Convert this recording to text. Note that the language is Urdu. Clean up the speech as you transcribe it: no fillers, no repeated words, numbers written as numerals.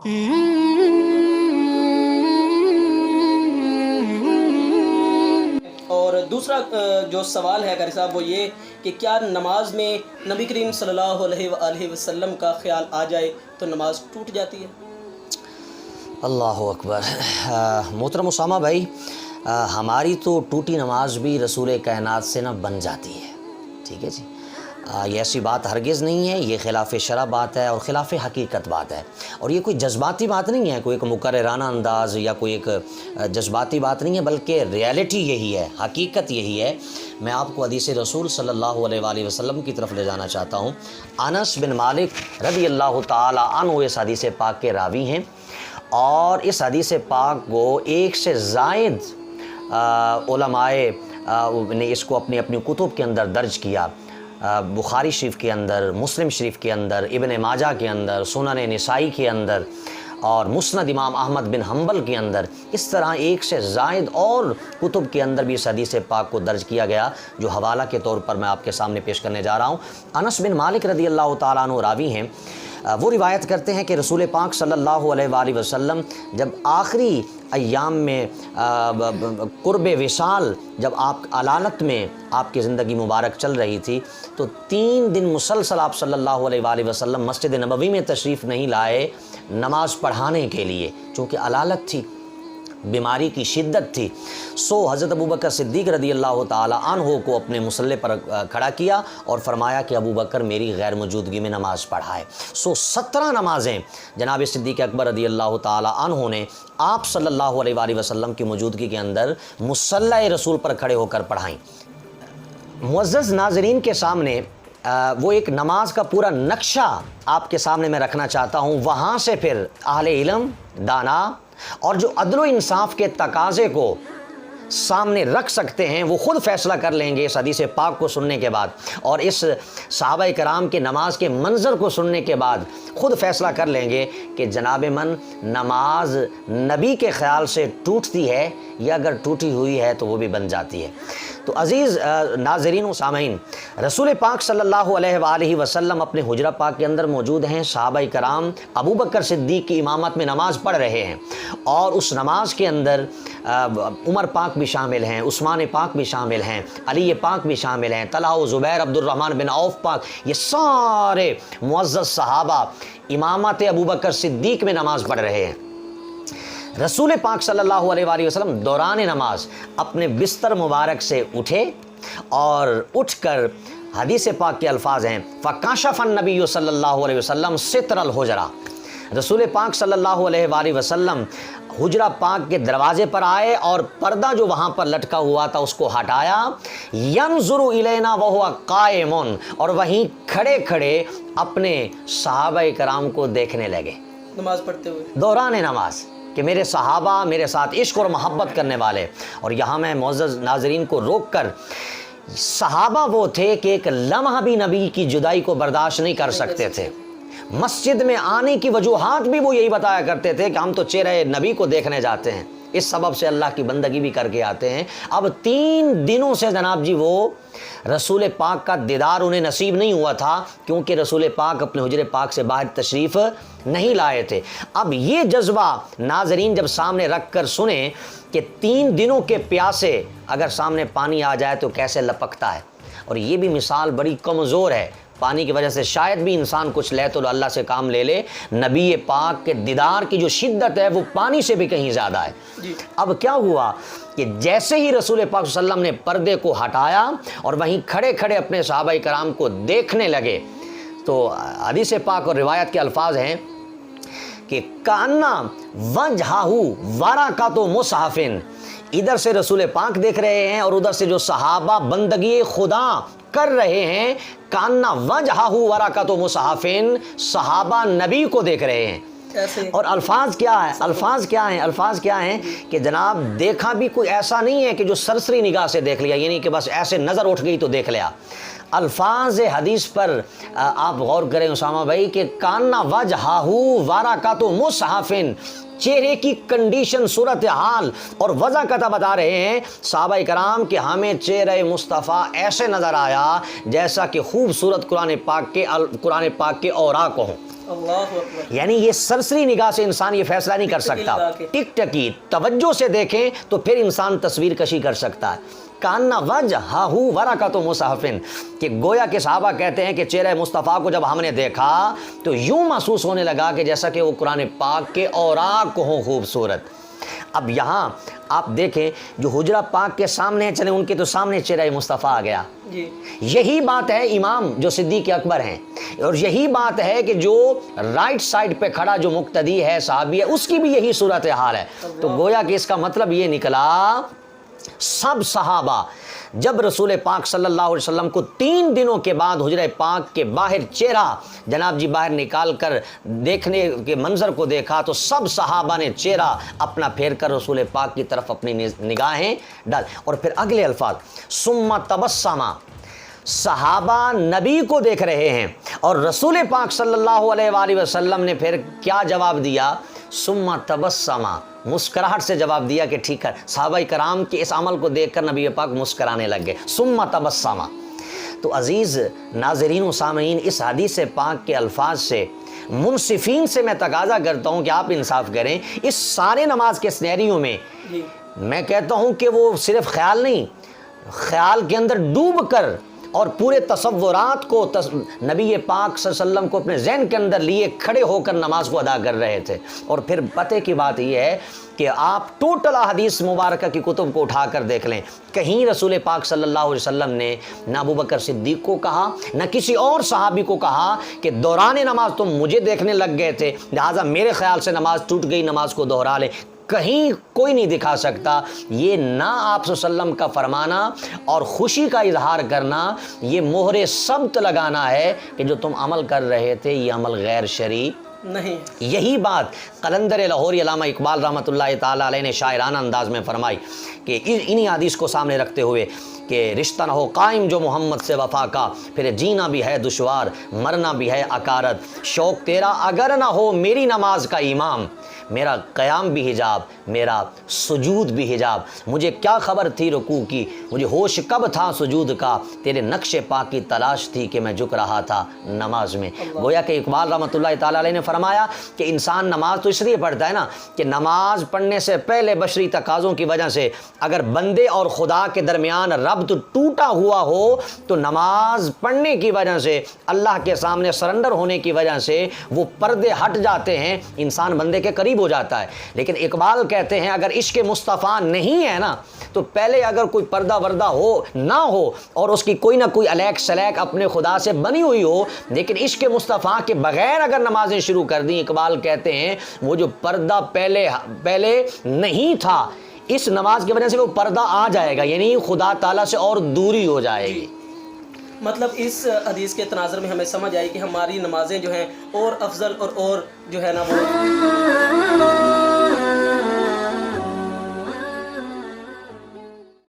اور دوسرا جو سوال ہے قاری صاحب وہ یہ کہ کیا نماز میں نبی کریم صلی اللہ علیہ وآلہ وسلم کا خیال آ جائے تو نماز ٹوٹ جاتی ہے؟ اللہ اکبر۔ محترم اسامہ بھائی، ہماری تو ٹوٹی نماز بھی رسول کائنات سے نہ بن جاتی ہے، ٹھیک ہے جی۔ یہ ایسی بات ہرگز نہیں ہے، یہ خلاف شرع بات ہے اور خلاف حقیقت بات ہے، اور یہ کوئی جذباتی بات نہیں ہے، کوئی ایک مقررانہ انداز یا کوئی ایک جذباتی بات نہیں ہے، بلکہ ریالٹی یہی ہے، حقیقت یہی ہے۔ میں آپ کو حدیث رسول صلی اللہ علیہ وآلہ وسلم کی طرف لے جانا چاہتا ہوں۔ انس بن مالک رضی اللہ تعالی عنہ اس حدیث پاک کے راوی ہیں، اور اس حدیث پاک کو ایک سے زائد علماء نے اس کو اپنی اپنی کتب کے اندر درج کیا۔ بخاری شریف کے اندر، مسلم شریف کے اندر، ابن ماجہ کے اندر، سنن نسائی کے اندر، اور مسند امام احمد بن حنبل کے اندر، اس طرح ایک سے زائد اور کتب کے اندر بھی اس حدیث پاک کو درج کیا گیا، جو حوالہ کے طور پر میں آپ کے سامنے پیش کرنے جا رہا ہوں۔ انس بن مالک رضی اللہ تعالیٰ عنہ راوی ہیں، وہ روایت کرتے ہیں کہ رسول پاک صلی اللہ علیہ وآلہ وسلم جب آخری ایام میں قرب وصال، جب آپ علالت میں آپ کی زندگی مبارک چل رہی تھی، تو 3 دن مسلسل آپ صلی اللہ علیہ وآلہ وسلم مسجد نبوی میں تشریف نہیں لائے نماز پڑھانے کے لیے، چونکہ علالت تھی، بیماری کی شدت تھی۔ سو حضرت ابوبکر صدیق رضی اللہ تعالی عنہ کو اپنے مصلی پر کھڑا کیا اور فرمایا کہ ابوبکر میری غیر موجودگی میں نماز پڑھائے۔ سو 17 نمازیں جناب صدیق اکبر رضی اللہ تعالی عنہ نے آپ صلی اللہ علیہ وآلہ وسلم کی موجودگی کے اندر مصلی رسول پر کھڑے ہو کر پڑھائیں۔ معزز ناظرین کے سامنے وہ ایک نماز کا پورا نقشہ آپ کے سامنے میں رکھنا چاہتا ہوں، وہاں سے پھر اہل علم، دانا اور جو عدل و انصاف کے تقاضے کو سامنے رکھ سکتے ہیں، وہ خود فیصلہ کر لیں گے اس حدیث پاک کو سننے کے بعد، اور اس صحابہ کرام کے نماز کے منظر کو سننے کے بعد خود فیصلہ کر لیں گے کہ جناب من نماز نبی کے خیال سے ٹوٹتی ہے یا اگر ٹوٹی ہوئی ہے تو وہ بھی بن جاتی ہے۔ تو عزیز ناظرین و سامعین، رسول پاک صلی اللہ علیہ وآلہ وسلم اپنے حجرہ پاک کے اندر موجود ہیں، صحابہ کرام ابوبکر صدیق کی امامت میں نماز پڑھ رہے ہیں، اور اس نماز کے اندر عمر پاک بھی شامل ہیں، عثمان پاک بھی شامل ہیں، علی پاک بھی شامل ہیں، طلحہ و زبیر، عبد الرحمن بن عوف پاک، یہ سارے معزز صحابہ امامت ابوبکر صدیق میں نماز پڑھ رہے ہیں۔ رسول پاک صلی اللہ علیہ وآلہ وسلم دوران نماز اپنے بستر مبارک سے اٹھے، اور اٹھ کر حدیث پاک کے الفاظ ہیں فَكَشَفَ النَّبِيُّ صلی اللہ علیہ وسلم سِتْرَ الْحُجْرَةِ، رسول پاک صلی اللہ علیہ وآلہ وسلم حجرہ پاک کے دروازے پر آئے اور پردہ جو وہاں پر لٹکا ہوا تھا اس کو ہٹایا، يَنْظُرُ إِلَيْنَا وَهُوَ قَائِمٌ، اور وہیں کھڑے کھڑے اپنے صحابہ کرام کو دیکھنے لگے نماز پڑھتے ہوئے دوران نماز، کہ میرے صحابہ میرے ساتھ عشق اور محبت کرنے والے۔ اور یہاں میں معزز ناظرین کو روک کر، صحابہ وہ تھے کہ ایک لمحہ بھی نبی کی جدائی کو برداشت نہیں کر سکتے تھے، مسجد میں آنے کی وجوہات بھی وہ یہی بتایا کرتے تھے کہ ہم تو چہرہ نبی کو دیکھنے جاتے ہیں، اس سبب سے اللہ کی بندگی بھی کر کے آتے ہیں۔ اب 3 دنوں سے جناب جی وہ رسول پاک کا دیدار انہیں نصیب نہیں ہوا تھا، کیونکہ رسول پاک اپنے حجرے پاک سے باہر تشریف نہیں لائے تھے۔ اب یہ جذبہ ناظرین جب سامنے رکھ کر سنیں کہ 3 دنوں کے پیاسے اگر سامنے پانی آ جائے تو کیسے لپکتا ہے، اور یہ بھی مثال بڑی کمزور ہے، پانی کی وجہ سے شاید بھی انسان کچھ لے تو اللہ سے کام لے لے، نبی پاک کے دیدار کی جو شدت ہے وہ پانی سے بھی کہیں زیادہ ہے۔ اب کیا ہوا کہ جیسے ہی رسول پاک صلی اللہ علیہ وسلم نے پردے کو ہٹایا اور وہیں کھڑے کھڑے اپنے صحابہ کرام کو دیکھنے لگے، تو حدیث پاک اور روایت کے الفاظ ہیں کہ کأنَّ وَجْهَهُ وَرَقَةُ مُصْحَفٍ، ادھر سے رسول پاک دیکھ رہے ہیں اور ادھر سے جو صحابہ بندگی خدا کر رہے ہیں، کأنَّ وَجْهَهُ وَرَقَةُ مُصْحَفٍ، صحابہ نبی کو دیکھ رہے ہیں۔ اور الفاظ کیا ہیں؟ الفاظ کیا ہیں کہ جناب دیکھا بھی کوئی ایسا نہیں ہے کہ جو سرسری نگاہ سے دیکھ لیا، یعنی کہ بس ایسے نظر اٹھ گئی تو دیکھ لیا۔ الفاظ حدیث پر آپ غور کریں اسامہ بھائی کہ کأنَّ وَجْهَهُ وَرَقَةُ مُصْحَفٍ، چہرے کی کنڈیشن، صورتحال اور وضع کا بتا رہے ہیں صحابہ کرام کہ ہمیں چہرہ مصطفیٰ ایسے نظر آیا جیسا کہ خوبصورت قرآن پاک کے اوراق ہوں۔ اللہ اکبر. یعنی یہ سرسری نگاہ سے انسان یہ فیصلہ نہیں کر سکتا. ٹک ٹکی توجہ سے دیکھیں تو پھر انسان تصویر کشی کر سکتا ہے. کانا وجہ ورقۃ مصحفن، کہ گویا کہ صحابہ کہتے ہیں کہ چہرہ مصطفیٰ کو جب ہم نے دیکھا تو یوں محسوس ہونے لگا کہ جیسا کہ وہ قرآن پاک کے اوراق ہوں خوبصورت. اب یہاں آپ دیکھیں جو حجرہ پاک کے سامنے چلیں ان کے تو سامنے چہرہ مصطفیٰ آ گیا. جی یہی بات ہے امام جو صدیق اکبر ہیں، اور یہی بات ہے کہ جو رائٹ سائڈ پہ کھڑا جو مقتدی ہے صحابی ہے اس کی بھی یہی صورتحال ہے. تو گویا کہ اس کا مطلب یہ نکلا سب صحابہ جب رسول پاک صلی اللہ علیہ وسلم کو 3 دنوں کے بعد حجرہ پاک کے باہر چہرہ جناب جی باہر نکال کر دیکھنے کے منظر کو دیکھا تو سب صحابہ نے چہرہ اپنا پھیر کر رسول پاک کی طرف اپنی نگاہیں ڈال. اور پھر اگلے الفاظ ثم تبسما، صحابہ نبی کو دیکھ رہے ہیں اور رسول پاک صلی اللہ علیہ وآلہ وسلم نے پھر کیا جواب دیا؟ ثم تبسما، مسکراہٹ سے جواب دیا کہ ٹھیک ہے. صحابہ کرام کے اس عمل کو دیکھ کر نبی پاک مسکرانے لگ گئے. ثم تبسما. تو عزیز ناظرین و سامعین، اس حدیث پاک کے الفاظ سے منصفین سے میں تقاضا کرتا ہوں کہ آپ انصاف کریں. اس سارے نماز کے سینیریو میں میں کہتا ہوں کہ وہ صرف خیال نہیں، خیال کے اندر ڈوب کر اور پورے تصورات کو نبی پاک صلی اللہ علیہ وسلم کو اپنے ذہن کے اندر لیے کھڑے ہو کر نماز کو ادا کر رہے تھے. اور پھر پتہ کی بات یہ ہے کہ آپ ٹوٹل حدیث مبارکہ کی کتب کو اٹھا کر دیکھ لیں، کہیں رسول پاک صلی اللہ علیہ وسلم نے نہ ابو بکر صدیق کو کہا نہ کسی اور صحابی کو کہا کہ دوران نماز تم مجھے دیکھنے لگ گئے تھے لہٰذا میرے خیال سے نماز ٹوٹ گئی، نماز کو دوہرا لیں. کہیں کوئی نہیں دکھا سکتا. یہ نہ آپ صلی اللہ علیہ وسلم کا فرمانا اور خوشی کا اظہار کرنا، یہ مہر ثبت لگانا ہے کہ جو تم عمل کر رہے تھے یہ عمل غیر شرعی نہیں. یہی بات قلندر لاہوری علامہ اقبال رحمۃ اللہ تعالیٰ علیہ نے شاعرانہ انداز میں فرمائی کہ انہی حدیث کو سامنے رکھتے ہوئے کہ رشتہ نہ ہو قائم جو محمد سے وفا کا، پھر جینا بھی ہے دشوار مرنا بھی ہے اکارت، شوق تیرا اگر نہ ہو میری نماز کا امام، میرا قیام بھی حجاب میرا سجود بھی حجاب، مجھے کیا خبر تھی رکوع کی، مجھے ہوش کب تھا سجود کا، تیرے نقش پا کی تلاش تھی کہ میں جھک رہا تھا نماز میں. گویا کہ اقبال رحمۃ اللہ تعالیٰ علیہ نے فرمایا کہ انسان نماز تو اس لیے پڑھتا ہے نا کہ نماز پڑھنے سے پہلے بشری تقاضوں کی وجہ سے اگر بندے اور خدا کے درمیان ربط ٹوٹا ہوا ہو تو نماز پڑھنے کی وجہ سے اللہ کے سامنے سرنڈر ہونے کی وجہ سے وہ پردے ہٹ جاتے ہیں، انسان بندے کے قریب ہو جاتا ہے. لیکن اقبال کہتے ہیں اگر عشق مصطفیٰ نہیں ہے نا تو پہلے اگر کوئی پردہ وردہ ہو نہ ہو اور اس کی کوئی نہ کوئی الیک سلیک اپنے خدا سے بنی ہوئی ہو، لیکن عشق مصطفیٰ کے بغیر اگر نمازیں شروع کر دیں، اقبال کہتے ہیں وہ جو پردہ پہلے نہیں تھا اس نماز کی وجہ سے وہ پردہ آ جائے گا، یعنی خدا تعالیٰ سے اور دوری ہو جائے گی. مطلب اس حدیث کے تناظر میں ہمیں سمجھ آئی کہ ہماری نمازیں جو ہیں اور افضل اور جو ہے نا وہ